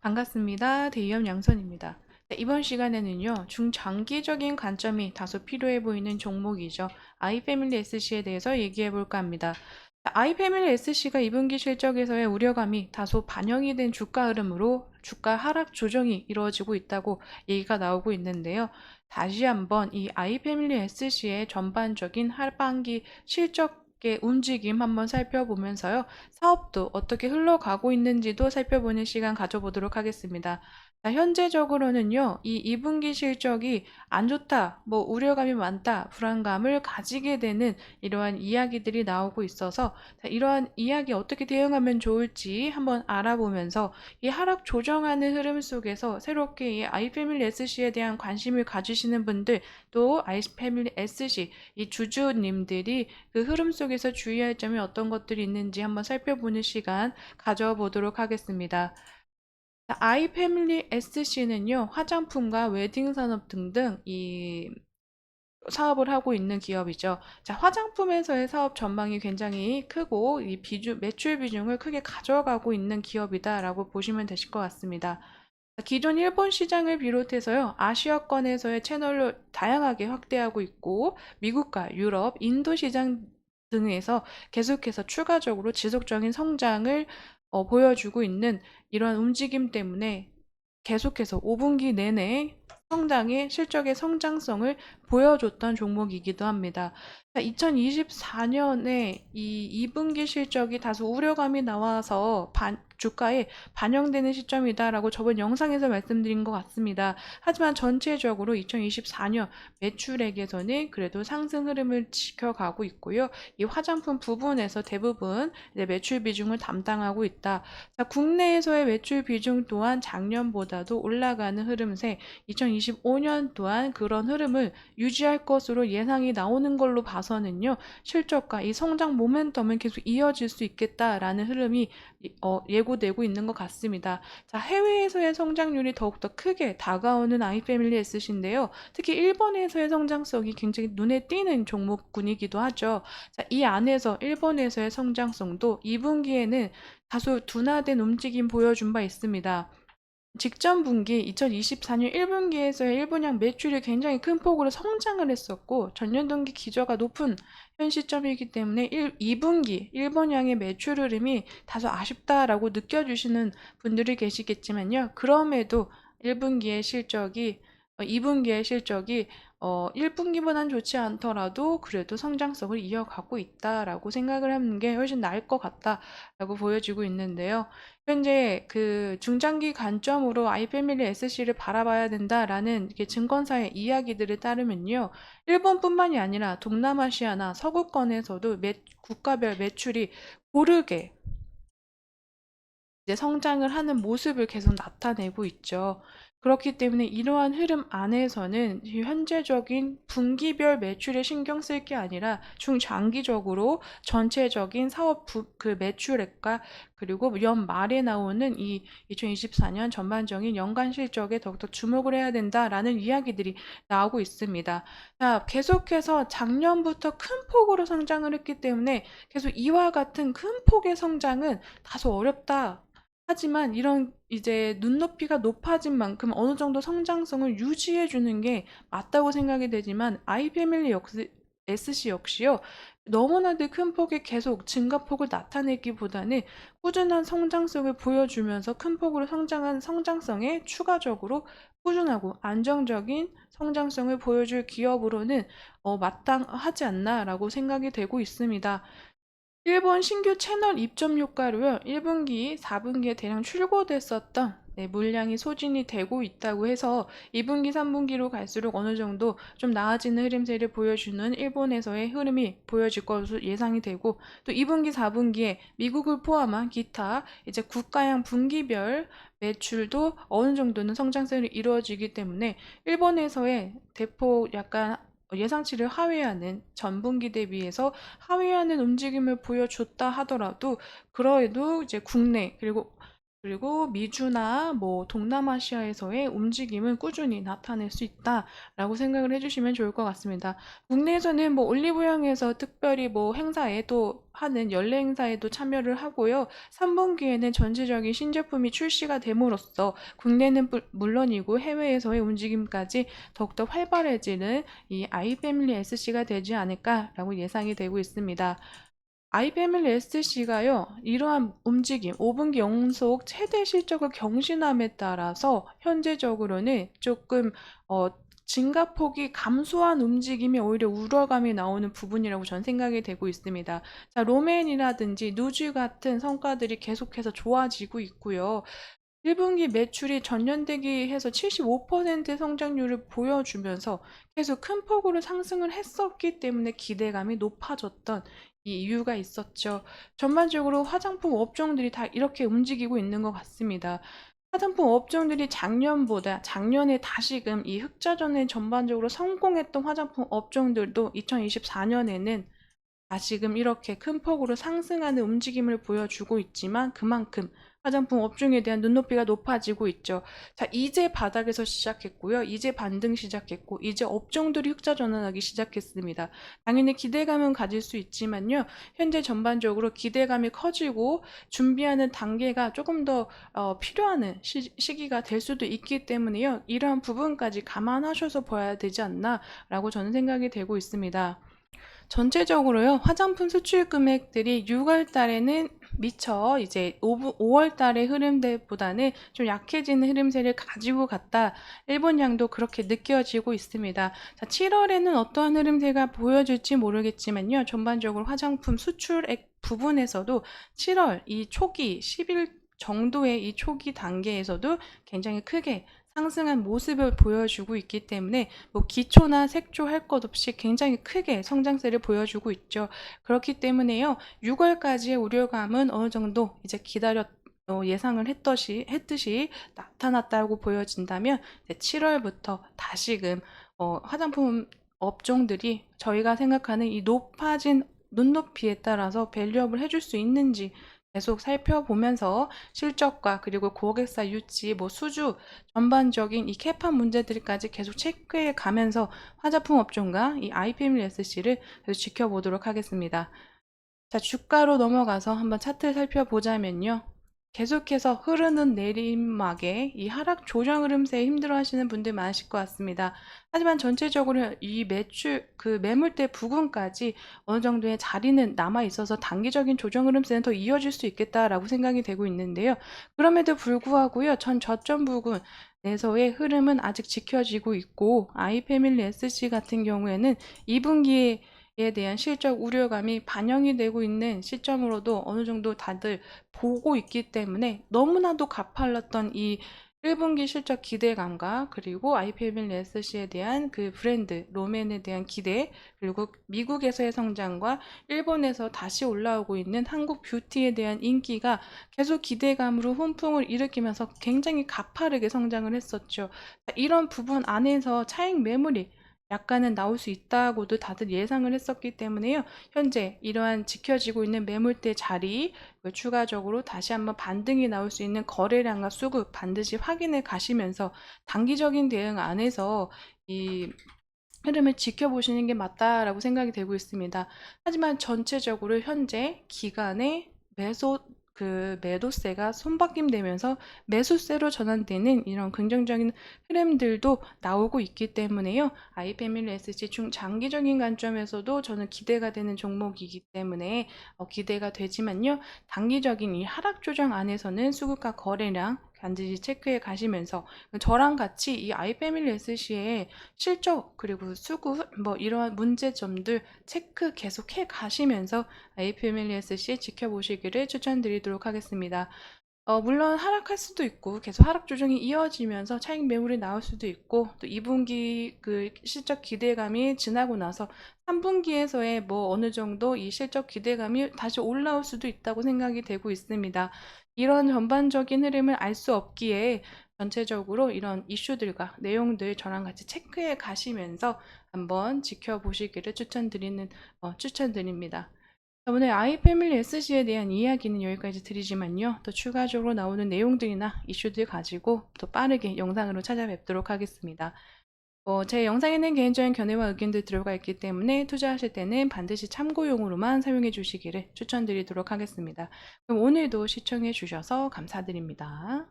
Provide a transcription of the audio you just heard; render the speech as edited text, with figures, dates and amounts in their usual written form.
반갑습니다. 대기업 양선입니다. 네, 이번 시간에는요, 중장기적인 관점이 다소 필요해 보이는 종목이죠. 아이패밀리 SC에 대해서 얘기해 볼까 합니다. 아이패밀리 SC가 2분기 실적에서의 우려감이 다소 반영이 된 주가 흐름으로 주가 하락 조정이 이루어지고 있다고 얘기가 나오고 있는데요. 다시 한번 이 아이패밀리 SC의 전반적인 하반기 실적의 움직임 한번 살펴보면서요. 사업도 어떻게 흘러가고 있는지도 살펴보는 시간 가져보도록 하겠습니다. 자, 현재적으로는요, 이 2분기 실적이 안 좋다, 뭐 우려감이 많다, 불안감을 가지게 되는 이러한 이야기들이 나오고 있어서 자, 이러한 이야기 어떻게 대응하면 좋을지 한번 알아보면서 이 하락 조정하는 흐름 속에서 새롭게 이 아이패밀리 SC에 대한 관심을 가지시는 분들 또 아이패밀리 SC 이 주주님들이 그 흐름 속에서 주의할 점이 어떤 것들이 있는지 한번 살펴보는 시간 가져보도록 하겠습니다. 아이패밀리 SC는요, 화장품과 웨딩 산업 등등 이 사업을 하고 있는 기업이죠. 자, 화장품에서의 사업 전망이 굉장히 크고 이 매출 비중을 크게 가져가고 있는 기업이다라고 보시면 되실 것 같습니다. 기존 일본 시장을 비롯해서요, 아시아권에서의 채널을 다양하게 확대하고 있고, 미국과 유럽, 인도 시장 등에서 계속해서 추가적으로 지속적인 성장을 보여주고 있는 이런 움직임 때문에 계속해서 5분기 내내 성장의 실적의 성장성을 보여줬던 종목이기도 합니다. 2024년에 이 2분기 실적이 다소 우려감이 나와서 주가에 반영되는 시점이다라고 저번 영상에서 말씀드린 것 같습니다. 하지만 전체적으로 2024년 매출액에서는 그래도 상승 흐름을 지켜가고 있고요. 이 화장품 부분에서 대부분 매출 비중을 담당하고 있다. 자, 국내에서의 매출 비중 또한 작년보다도 올라가는 흐름세 2025년 또한 그런 흐름을 유지할 것으로 예상이 나오는 걸로 봐서는요. 실적과 이 성장 모멘텀은 계속 이어질 수 있겠다라는 흐름이 예고되고 있는 것 같습니다. 자, 해외에서의 성장률이 더욱더 크게 다가오는 아이패밀리 SC인데요. 특히 일본에서의 성장성이 굉장히 눈에 띄는 종목군이기도 하죠. 자, 이 안에서 일본에서의 성장성도 2분기에는 다소 둔화된 움직임 보여준 바 있습니다. 직전 분기 2024년 1분기에서의 일본양 매출이 굉장히 큰 폭으로 성장을 했었고 전년 동기 기저가 높은 현 시점이기 때문에 2분기 일본양의 매출 흐름이 다소 아쉽다라고 느껴주시는 분들이 계시겠지만요. 그럼에도 1분기의 실적이 2분기의 실적이 1분기보다는 좋지 않더라도 그래도 성장성을 이어가고 있다라고 생각을 하는 게 훨씬 나을 것 같다라고 보여지고 있는데요. 현재 그 중장기 관점으로 아이패밀리 SC를 바라봐야 된다라는 증권사의 이야기들에 따르면요. 일본뿐만이 아니라 동남아시아나 서구권에서도 국가별 매출이 고르게 이제 성장을 하는 모습을 계속 나타내고 있죠. 그렇기 때문에 이러한 흐름 안에서는 현재적인 분기별 매출에 신경 쓸 게 아니라 중장기적으로 전체적인 그 매출액과 그리고 연말에 나오는 이 2024년 전반적인 연간 실적에 더욱더 주목을 해야 된다라는 이야기들이 나오고 있습니다. 자, 계속해서 작년부터 큰 폭으로 성장을 했기 때문에 계속 이와 같은 큰 폭의 성장은 다소 어렵다. 하지만 이런 이제 눈높이가 높아진 만큼 어느 정도 성장성을 유지해 주는 게 맞다고 생각이 되지만 아이패밀리 SC 역시요. 너무나도 큰 폭의 계속 증가폭을 나타내기보다는 꾸준한 성장성을 보여주면서 큰 폭으로 성장한 성장성에 추가적으로 꾸준하고 안정적인 성장성을 보여줄 기업으로는 마땅하지 않나라고 생각이 되고 있습니다. 일본 신규 채널 입점 효과로요. 1분기, 4분기에 대량 출고됐었던 물량이 소진이 되고 있다고 해서 2분기, 3분기로 갈수록 어느 정도 좀 나아지는 흐름세를 보여주는 일본에서의 흐름이 보여질 것으로 예상이 되고 또 2분기, 4분기에 미국을 포함한 기타 이제 국가양 분기별 매출도 어느 정도는 성장세를 이루어지기 때문에 일본에서의 대폭 약간 예상치를 하회하는 전분기 대비해서 하회하는 움직임을 보여줬다 하더라도 그래도 이제 국내 그리고 그리고 미주나 뭐 동남아시아에서의 움직임은 꾸준히 나타낼 수 있다라고 생각을 해주시면 좋을 것 같습니다. 국내에서는 뭐 올리브영에서 특별히 뭐 행사에 또 하는 연례 행사에도 참여를 하고요. 3분기에는 전체적인 신제품이 출시가 됨으로써 국내는 물론이고 해외에서의 움직임까지 더욱더 활발해지는 이 아이패밀리 SC가 되지 않을까라고 예상이 되고 있습니다. 아이패밀리 SC가요, 이러한 움직임, 5분기 연속 최대 실적을 경신함에 따라서 현재적으로는 조금 어, 증가폭이 감소한 움직임이 오히려 우려감이 나오는 부분이라고 전 생각이 되고 있습니다. 자, 로맨이라든지 누즈 같은 성과들이 계속해서 좋아지고 있고요. 1분기 매출이 전년 대비해서 75% 성장률을 보여주면서 계속 큰 폭으로 상승을 했었기 때문에 기대감이 높아졌던 이 이유가 있었죠. 전반적으로 화장품 업종들이 다 이렇게 움직이고 있는 것 같습니다. 화장품 업종들이 작년에 다시금 이 흑자전에 전반적으로 성공했던 화장품 업종들도 2024년에는 다시금 이렇게 큰 폭으로 상승하는 움직임을 보여주고 있지만 그만큼 화장품 업종에 대한 눈높이가 높아지고 있죠. 자, 이제 바닥에서 시작했고요. 이제 반등 시작했고, 이제 업종들이 흑자 전환하기 시작했습니다. 당연히 기대감은 가질 수 있지만요. 현재 전반적으로 기대감이 커지고 준비하는 단계가 조금 더 필요한 시기가 될 수도 있기 때문에요. 이러한 부분까지 감안하셔서 봐야 되지 않나라고 저는 생각이 되고 있습니다. 전체적으로요, 화장품 수출 금액들이 6월 달에는 미처 이제 5월 달의 흐름대보다는 좀 약해지는 흐름세를 가지고 갔다. 일본 양도 그렇게 느껴지고 있습니다. 자, 7월에는 어떠한 흐름세가 보여질지 모르겠지만요, 전반적으로 화장품 수출액 부분에서도 7월 이 초기 10일 정도의 이 초기 단계에서도 굉장히 크게 상승한 모습을 보여주고 있기 때문에 뭐 기초나 색조 할 것 없이 굉장히 크게 성장세를 보여주고 있죠. 그렇기 때문에요. 6월까지의 우려감은 어느 정도 이제 예상을 했듯이 나타났다고 보여진다면 7월부터 다시금 화장품 업종들이 저희가 생각하는 이 높아진 눈높이에 따라서 밸류업을 해줄 수 있는지 계속 살펴보면서 실적과 그리고 고객사 유치, 뭐 수주, 전반적인 이 캐파 문제들까지 계속 체크해 가면서 화장품 업종과 이 아이패밀리 SC를 계속 지켜보도록 하겠습니다. 자, 주가로 넘어가서 한번 차트를 살펴보자면요. 계속해서 흐르는 내리막에 이 하락 조정 흐름세에 힘들어 하시는 분들 많으실 것 같습니다. 하지만 전체적으로 이 매물대 부근까지 어느 정도의 자리는 남아 있어서 단기적인 조정 흐름세는 더 이어질 수 있겠다라고 생각이 되고 있는데요. 그럼에도 불구하고요. 전 저점 부근에서의 흐름은 아직 지켜지고 있고 아이패밀리 SC 같은 경우에는 2분기에 에 대한 실적 우려감이 반영이 되고 있는 시점으로도 어느 정도 다들 보고 있기 때문에 너무나도 가팔랐던 이 1분기 실적 기대감과 그리고 IPM SC에 대한 그 브랜드, 로맨에 대한 기대, 그리고 미국에서의 성장과 일본에서 다시 올라오고 있는 한국 뷰티에 대한 인기가 계속 기대감으로 훈풍을 일으키면서 굉장히 가파르게 성장을 했었죠. 이런 부분 안에서 차익 매물이 약간은 나올 수 있다고도 다들 예상을 했었기 때문에요. 현재 이러한 지켜지고 있는 매물대 자리, 추가적으로 다시 한번 반등이 나올 수 있는 거래량과 수급 반드시 확인해 가시면서 단기적인 대응 안에서 이 흐름을 지켜보시는 게 맞다라고 생각이 되고 있습니다. 하지만 전체적으로 현재 기간의 매도세가 손바뀜되면서 매수세로 전환되는 이런 긍정적인 흐름들도 나오고 있기 때문에요. 아이패밀리 SG 중장기적인 관점에서도 저는 기대가 되는 종목이기 때문에 기대가 되지만요. 단기적인 이 하락 조정 안에서는 수급과 거래량 반드시 체크해 가시면서 저랑 같이 이 아이패밀리 SC의 실적 그리고 수급 뭐 이러한 문제점들 체크 계속 해 가시면서 아이패밀리 SC 지켜보시기를 추천드리도록 하겠습니다. 물론 하락할 수도 있고 계속 하락 조정이 이어지면서 차익 매물이 나올 수도 있고 또 2분기 그 실적 기대감이 지나고 나서 3분기에서의 뭐 어느 정도 이 실적 기대감이 다시 올라올 수도 있다고 생각이 되고 있습니다. 이런 전반적인 흐름을 알 수 없기에 전체적으로 이런 이슈들과 내용들 저랑 같이 체크해 가시면서 한번 지켜보시기를 추천드립니다. 자, 오늘 아이패밀리 SC에 대한 이야기는 여기까지 드리지만요. 또 추가적으로 나오는 내용들이나 이슈들 가지고 또 빠르게 영상으로 찾아뵙도록 하겠습니다. 제 영상에는 개인적인 견해와 의견들 들어가 있기 때문에 투자하실 때는 반드시 참고용으로만 사용해 주시기를 추천드리도록 하겠습니다. 그럼 오늘도 시청해 주셔서 감사드립니다.